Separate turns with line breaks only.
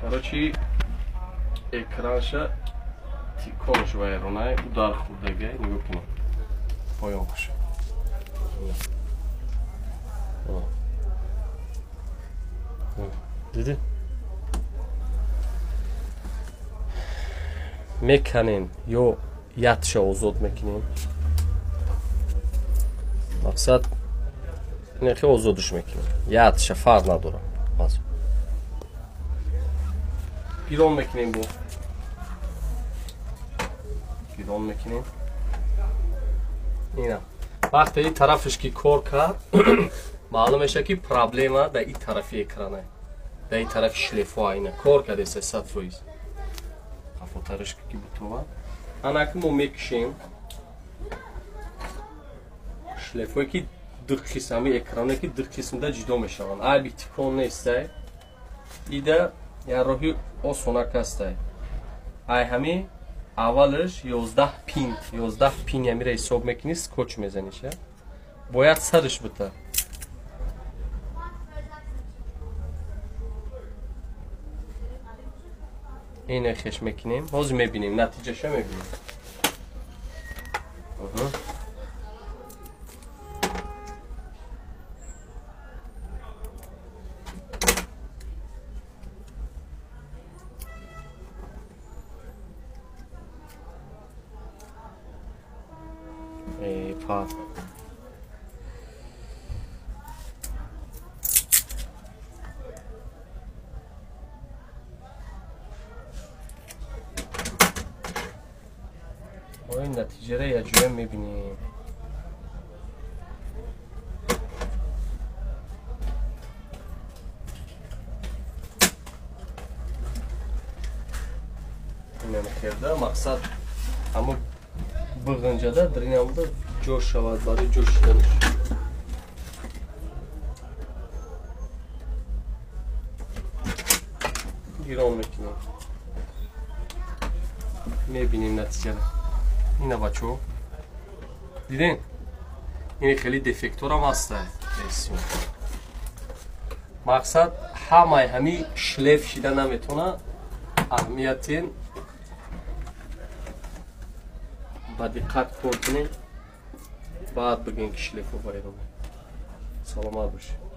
короче экранша тиконш вайронай удар хурдага нигоҳ кунед поён куш диди меканем ё ятша озод мекунем мақсад нехи озодш мекунем ятша фарқ надорад пирон мекунем бо пирон мекунем ина вақте ин тарафш ки кор кард маълум мешавад ки проблема дар ин тарафи экрана дар ин тарафи шлефоа ина кор кардеса 100%. Фотарышка ки бутова анаки мо мекушем шлефое ки ду қисми экране ки ду қисмда ҷудо мешаванд айби тикон нестай ида я роҳи осонак астай ай ҳами аввалш 11 пин ямира ҳисоб мекунӣ скотч мезаниш бояд сарш бута اینه خش میکنیم باز میبینیم نتیجهش میبینیم ای پا این نتیجه را یه جوی میبینیم این کرده مقصد اما بغنجه ده در این همون جوش شود برای جوش شدنش گیران میکنیم میبینیم نتیجه را اینا بچو دیدین این خیلی دفکتور هم هسته مقصد همه همی شلیف شیده نمیتونه اهمیتین با دقت کار کنین بعد بگین که شلیف رو باید سلامت باشه